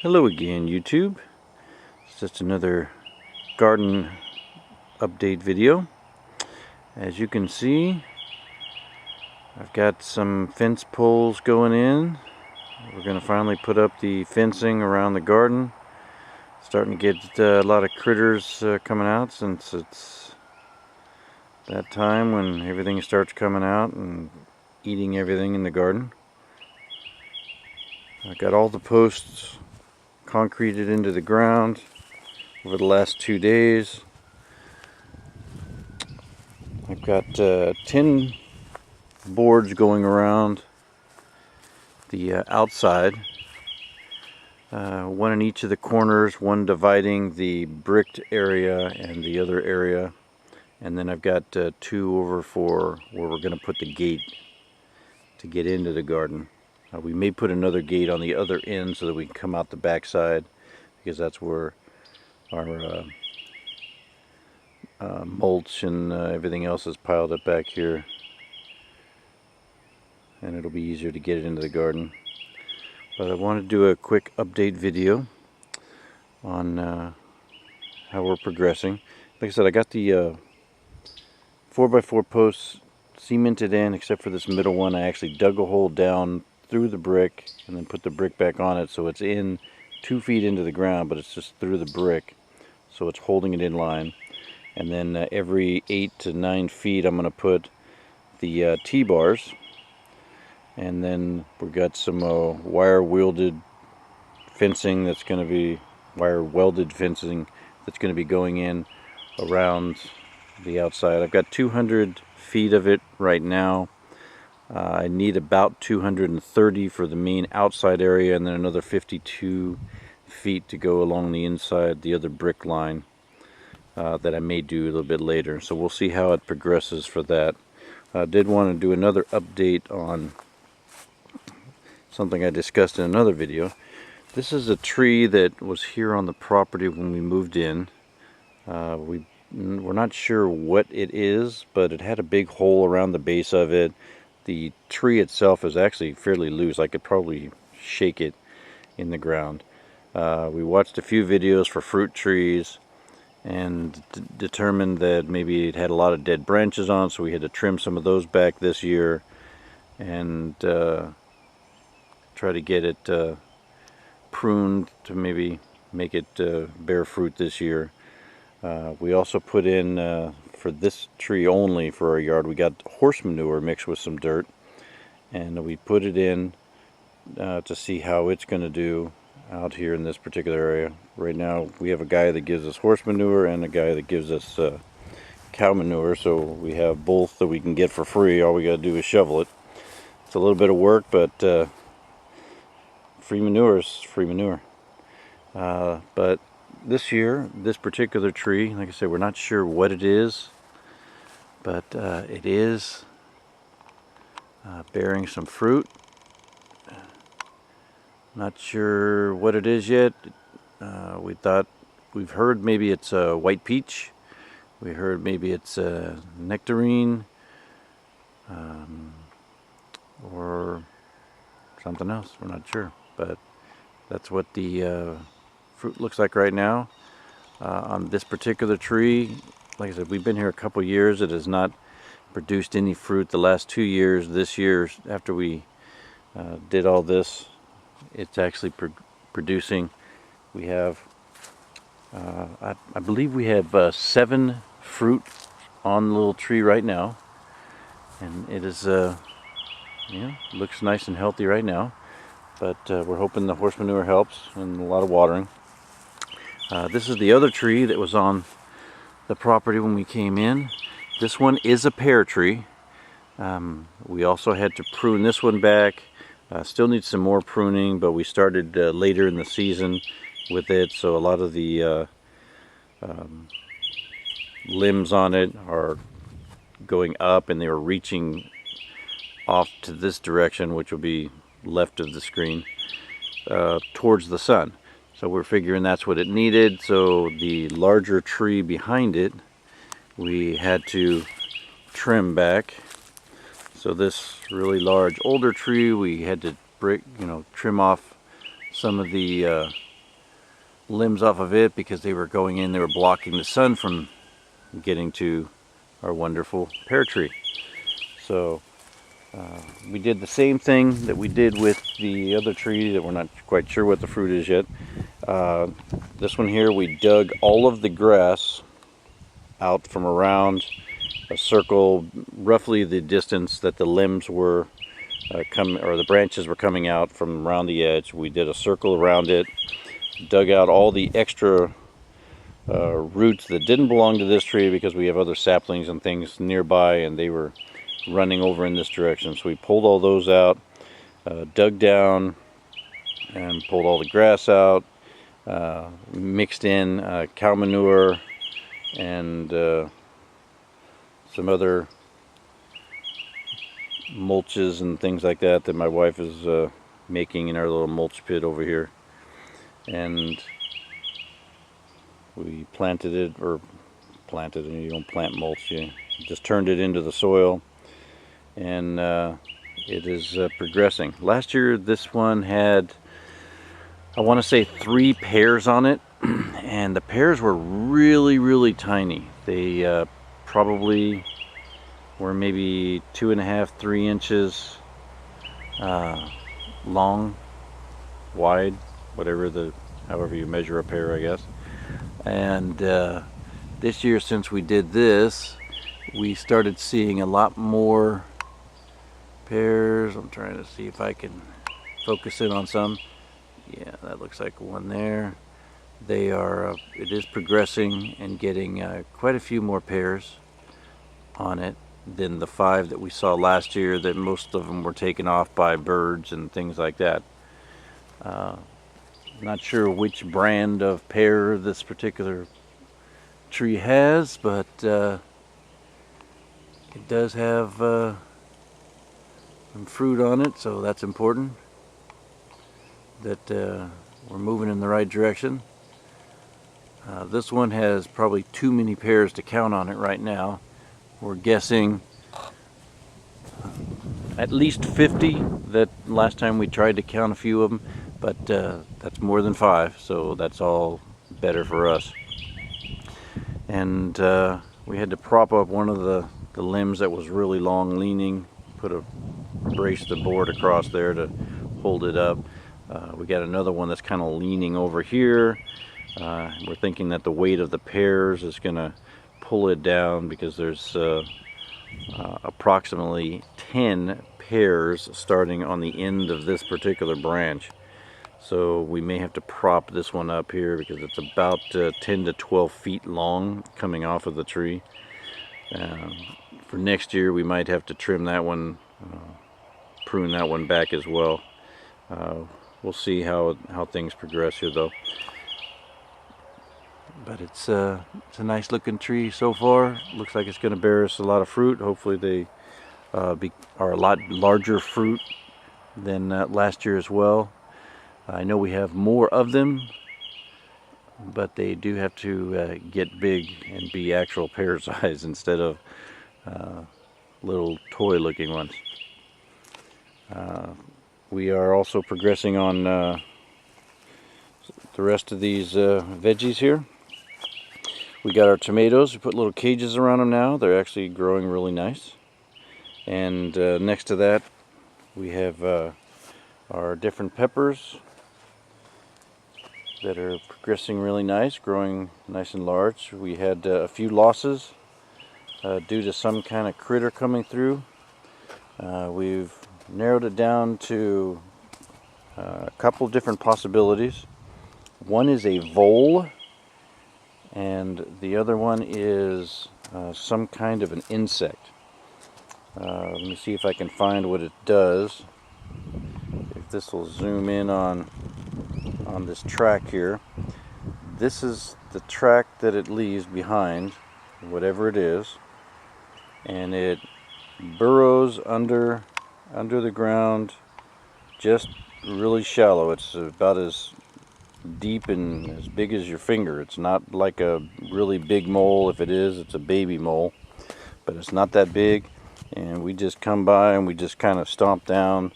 Hello again, YouTube. It's just another garden update video. As you can see, I've got some fence poles going in. We're going to finally put up the fencing around the garden. Starting to get a lot of critters coming out, since it's that time when everything starts coming out and eating everything in the garden. I've got all the posts concreted into the ground over the last 2 days. I've got 10 boards going around the outside, one in each of the corners, one dividing the bricked area and the other area, and then I've got 2 over for where we're going to put the gate to get into the garden. We may put another gate on the other end so that we can come out the back side, because that's where our mulch and everything else is piled up back here, and it'll be easier to get it into the garden. But I want to do a quick update video on how we're progressing. Like I said, I got the 4x4 posts cemented in, except for this middle one. I actually dug a hole down through the brick and then put the brick back on it, so it's in 2 feet into the ground, but it's just through the brick, so it's holding it in line. And then every 8 to 9 feet I'm going to put the T-bars, and then we've got some wire welded fencing that's going to be going in around the outside. I've got 200 feet of it right now. I need about 230 for the main outside area, and then another 52 feet to go along the inside, the other brick line that I may do a little bit later. So we'll see how it progresses for that. I did want to do another update on something I discussed in another video. This is a tree that was here on the property when we moved in. We're not sure what it is, but it had a big hole around the base of it. The tree itself is actually fairly loose. I could probably shake it in the ground. We watched a few videos for fruit trees and determined that maybe it had a lot of dead branches on, so we had to trim some of those back this year and try to get it pruned to maybe make it bear fruit this year. We also put in, for this tree only for our yard, we got horse manure mixed with some dirt, and we put it in to see how it's going to do out here in this particular area. Right now we have a guy that gives us horse manure and a guy that gives us cow manure, so we have both that we can get for free. All we got to do is shovel it. It's a little bit of work, but free manure is free manure. But this year, this particular tree, like I said, we're not sure what it is, but it is bearing some fruit. Not sure what it is yet. We've heard maybe it's a white peach. We heard maybe it's a nectarine, or something else. We're not sure, but that's what the fruit looks like right now. On this particular tree, like I said, we've been here a couple years. It has not produced any fruit the last 2 years. This year, after we did all this, it's actually producing. We have, I believe we have 7 fruit on the little tree right now, and it is, looks nice and healthy right now. But we're hoping the horse manure helps, and a lot of watering. This is the other tree that was on the property when we came in. This one is a pear tree. We also had to prune this one back. Still needs some more pruning, but we started later in the season with it, so a lot of the limbs on it are going up, and they were reaching off to this direction, which will be left of the screen, towards the sun. So we're figuring that's what it needed. So the larger tree behind it, we had to trim back. So this really large older tree, we had to trim off some of the limbs off of it because they were going in, they were blocking the sun from getting to our wonderful pear tree. So we did the same thing that we did with the other tree that we're not quite sure what the fruit is yet. This one here, we dug all of the grass out from around a circle, roughly the distance that the limbs were the branches were coming out from around the edge. We did a circle around it, dug out all the extra roots that didn't belong to this tree because we have other saplings and things nearby, and they were running over in this direction. So we pulled all those out, dug down and pulled all the grass out, mixed in cow manure and some other mulches and things like that that my wife is making in our little mulch pit over here. And we planted it, you don't plant mulch, you just turned it into the soil, and it is progressing. Last year this one had, I want to say, 3 pears on it, and the pears were really tiny. They probably were maybe 2.5, 3 inches long, wide, however you measure a pear, I guess. And this year, since we did this, we started seeing a lot more pears. I'm trying to see if I can focus in on some. Yeah, that looks like one there. They are, it is progressing and getting quite a few more pears on it than the 5 that we saw last year, that most of them were taken off by birds and things like that. Not sure which brand of pear this particular tree has, but it does have some fruit on it, so that's important that we're moving in the right direction. This one has probably too many pears to count on it right now. We're guessing at least 50. That last time we tried to count a few of them, but that's more than 5, so that's all better for us. And we had to prop up one of the limbs that was really long leaning, brace the board across there to hold it up. We got another one that's kind of leaning over here. We're thinking that the weight of the pears is going to pull it down, because there's approximately 10 pears starting on the end of this particular branch. So we may have to prop this one up here because it's about 10 to 12 feet long coming off of the tree. For next year we might have to trim that one, prune that one back as well. We'll see how things progress here though. But it's a nice looking tree so far. Looks like it's going to bear us a lot of fruit. Hopefully they are a lot larger fruit than last year as well. I know we have more of them, but they do have to get big and be actual pear size instead of little toy looking ones. We are also progressing on the rest of these veggies here. We got our tomatoes. We put little cages around them now. They're actually growing really nice. And next to that we have our different peppers that are progressing really nice, growing nice and large. We had a few losses due to some kind of critter coming through. We've narrowed it down to a couple different possibilities. One is a vole, and the other one is some kind of an insect. Let me see if I can find what it does. If this will zoom in on this track here. This is the track that it leaves behind, whatever it is, and it burrows under the ground, just really shallow. It's about as deep and as big as your finger. It's not like a really big mole. If it is, it's a baby mole, but it's not that big. And we just come by and we just kind of stomp down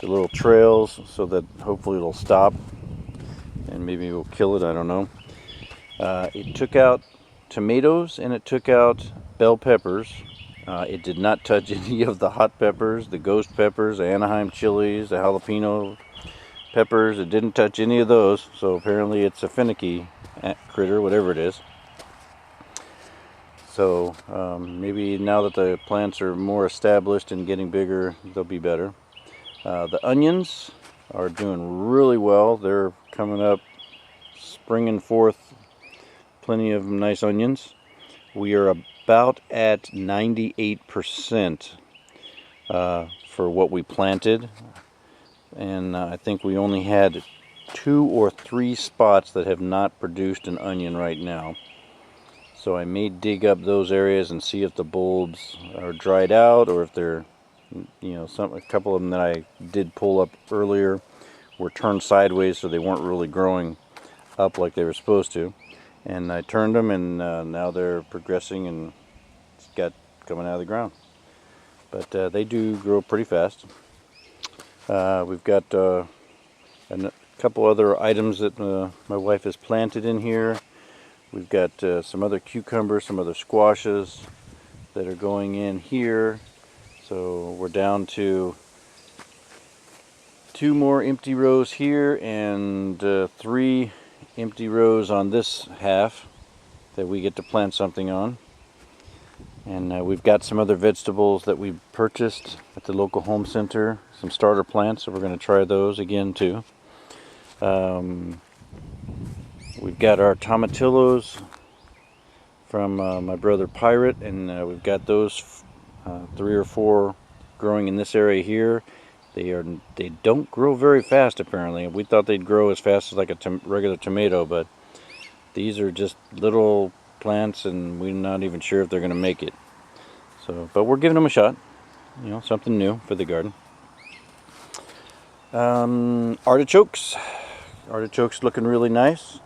the little trails so that hopefully it'll stop and maybe we'll kill it, I don't know. It took out tomatoes and it took out bell peppers. It did not touch any of the hot peppers, the ghost peppers, the Anaheim chilies, the jalapeno peppers. It didn't touch any of those, so apparently it's a finicky critter, whatever it is. So maybe now that the plants are more established and getting bigger, they'll be better. The onions are doing really well. They're coming up, springing forth plenty of nice onions. We are about at 98% for what we planted, and I think we only had 2 or 3 spots that have not produced an onion right now. So I may dig up those areas and see if the bulbs are dried out, or if they're, you know, a couple of them that I did pull up earlier were turned sideways, so they weren't really growing up like they were supposed to. And I turned them, and now they're progressing and it's got coming out of the ground. But they do grow pretty fast. We've got a couple other items that my wife has planted in here. We've got some other cucumbers, some other squashes that are going in here. So we're down to 2 more empty rows here and 3 empty rows on this half that we get to plant something on. And we've got some other vegetables that we purchased at the local home center, some starter plants, so we're going to try those again too. We've got our tomatillos from my brother Pirate, and we've got those 3 or 4 growing in this area here. They don't grow very fast apparently. We thought they'd grow as fast as like a regular tomato, but these are just little plants, and we're not even sure if they're going to make it. So, but we're giving them a shot. You know, something new for the garden. Artichokes. Artichokes looking really nice.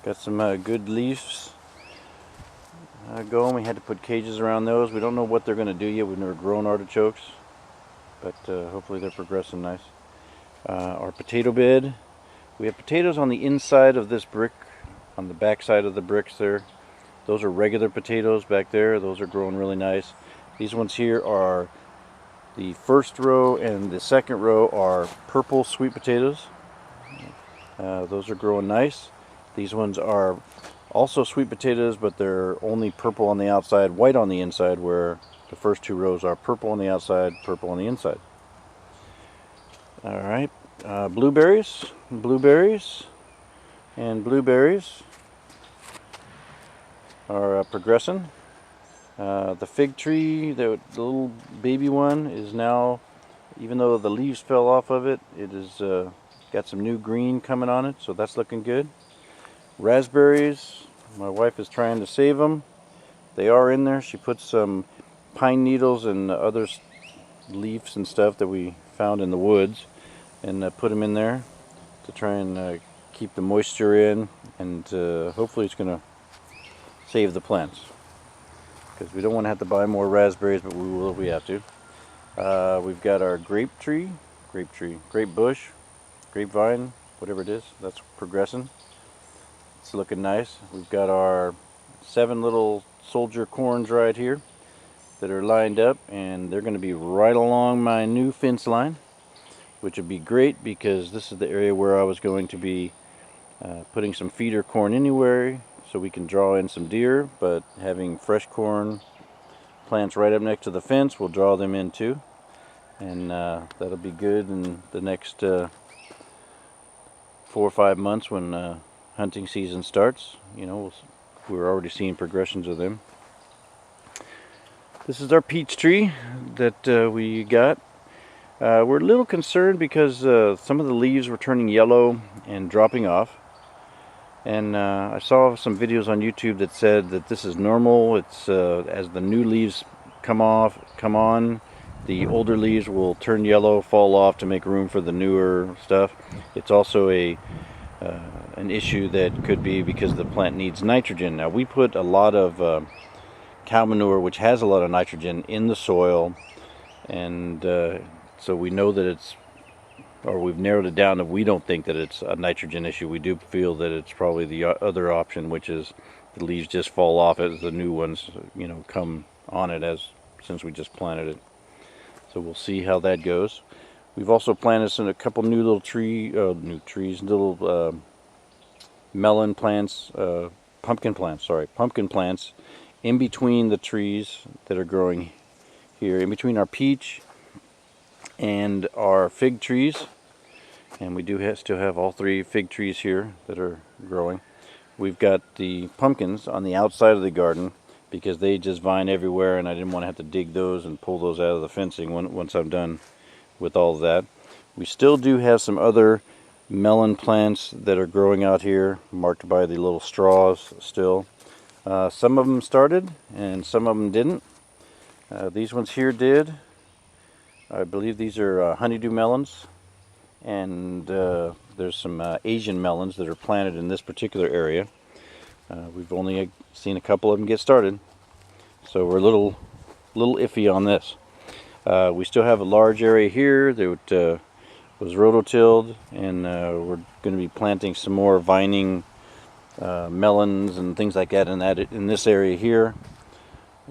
Got some good leaves going. We had to put cages around those. We don't know what they're going to do yet. We've never grown artichokes, but hopefully they're progressing nice. Our potato bed. We have potatoes on the inside of this brick, on the back side of the bricks there. Those are regular potatoes back there. Those are growing really nice. These ones here are the first row, and the second row are purple sweet potatoes. Those are growing nice. These ones are also sweet potatoes, but they're only purple on the outside, white on the inside, where the first 2 rows are purple on the outside, purple on the inside. Alright, blueberries, and blueberries are progressing. The fig tree, the little baby one, is now, even though the leaves fell off of it, it is got some new green coming on it, so that's looking good. Raspberries, my wife is trying to save them. They are in there. She put some pine needles and other leaves and stuff that we found in the woods, and put them in there to try and keep the moisture in, and hopefully it's going to save the plants, because we don't want to have to buy more raspberries, but we will if we have to. We've got our grape bush, grapevine, whatever it is, that's progressing. It's looking nice. We've got our 7 little soldier corns right here that are lined up, and they're going to be right along my new fence line, which would be great because this is the area where I was going to be putting some feeder corn anywhere, so we can draw in some deer, but having fresh corn plants right up next to the fence will draw them in too, and that'll be good in the next 4 or 5 months when hunting season starts. You know, we're already seeing progressions of them. This is our peach tree that we got. We're a little concerned because some of the leaves were turning yellow and dropping off. And I saw some videos on YouTube that said that this is normal. It's as the new leaves come on, the older leaves will turn yellow, fall off to make room for the newer stuff. It's also an issue that could be because the plant needs nitrogen. Now, we put a lot of cow manure, which has a lot of nitrogen, in the soil, and so we know that it's or we've narrowed it down, and we don't think that it's a nitrogen issue. We do feel that it's probably the other option, which is the leaves just fall off as the new ones, you know, come on it since we just planted it. So we'll see how that goes. We've also planted a couple new little melon plants, pumpkin plants in between the trees that are growing here, in between our peach and our fig trees. And we do still have all 3 fig trees here that are growing. We've got the pumpkins on the outside of the garden because they just vine everywhere, and I didn't want to have to dig those and pull those out of the fencing once I'm done with all of that. We still do have some other melon plants that are growing out here, marked by the little straws still. Some of them started and some of them didn't. These ones here did. I believe these are honeydew melons, and there's some Asian melons that are planted in this particular area. We've only seen a couple of them get started, so we're a little iffy on this. We still have a large area here that was rototilled, and we're going to be planting some more vining melons and things like that in this area here.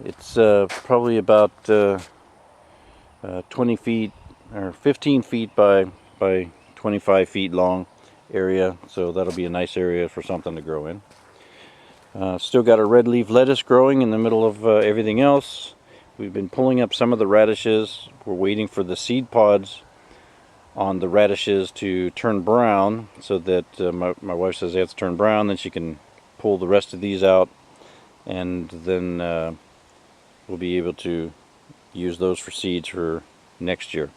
It's probably about 20 feet or 15 feet by 25 feet long area, so that'll be a nice area for something to grow in. Still got a red leaf lettuce growing in the middle of everything else. We've been pulling up some of the radishes. We're waiting for the seed pods on the radishes to turn brown, so that my wife says they have to turn brown, then she can pull the rest of these out, and then we'll be able to use those for seeds for next year.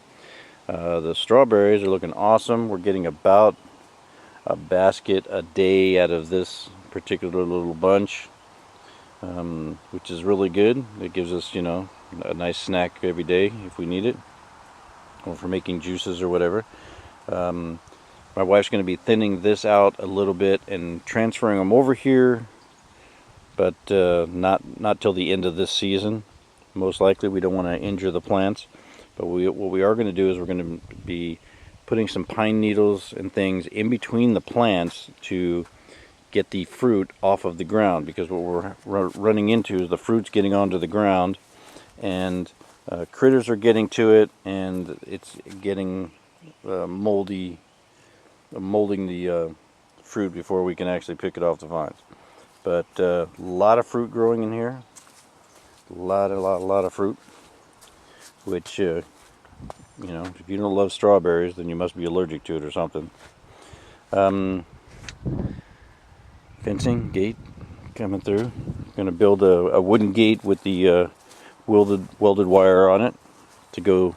The strawberries are looking awesome. We're getting about a basket a day out of this particular little bunch, which is really good. It gives us, you know, a nice snack every day if we need it, or for making juices or whatever. My wife's going to be thinning this out a little bit and transferring them over here, but not till the end of this season. Most likely. We don't want to injure the plants, but what we are going to do is we're going to be putting some pine needles and things in between the plants to get the fruit off of the ground, because what we're running into is the fruit's getting onto the ground, and critters are getting to it, and it's getting molding the fruit before we can actually pick it off the vines. But a lot of fruit growing in here, a lot of fruit, which you know, if you don't love strawberries, then you must be allergic to it or something. Fencing gate coming through. Going to build a wooden gate with the welded wire on it to go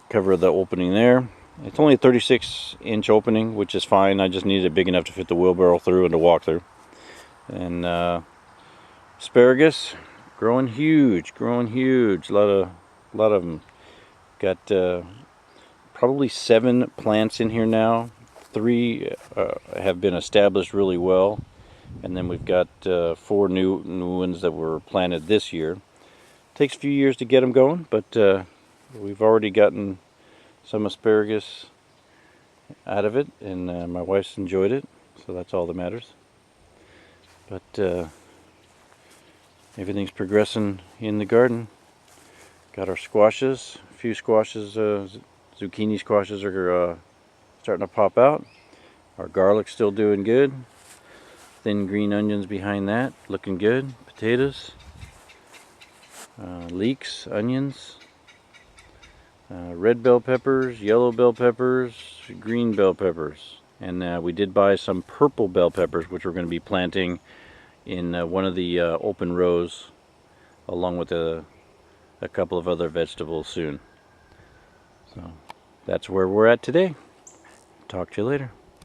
cover the opening there. It's only a 36-inch opening, which is fine. I just needed it big enough to fit the wheelbarrow through and to walk through. And asparagus growing huge. A lot of them. Got probably 7 plants in here now. 3 have been established really well, and then we've got 4 new ones that were planted this year. Takes a few years to get them going, but we've already gotten some asparagus out of it, and my wife's enjoyed it, so that's all that matters. But everything's progressing in the garden. Got our squashes, a few squashes, zucchini squashes are starting to pop out. Our garlic's still doing good. Thin green onions behind that, looking good. Potatoes, leeks, onions, red bell peppers, yellow bell peppers, green bell peppers. And we did buy some purple bell peppers, which we're going to be planting in one of the open rows, along with a couple of other vegetables soon. So that's where we're at today. Talk to you later.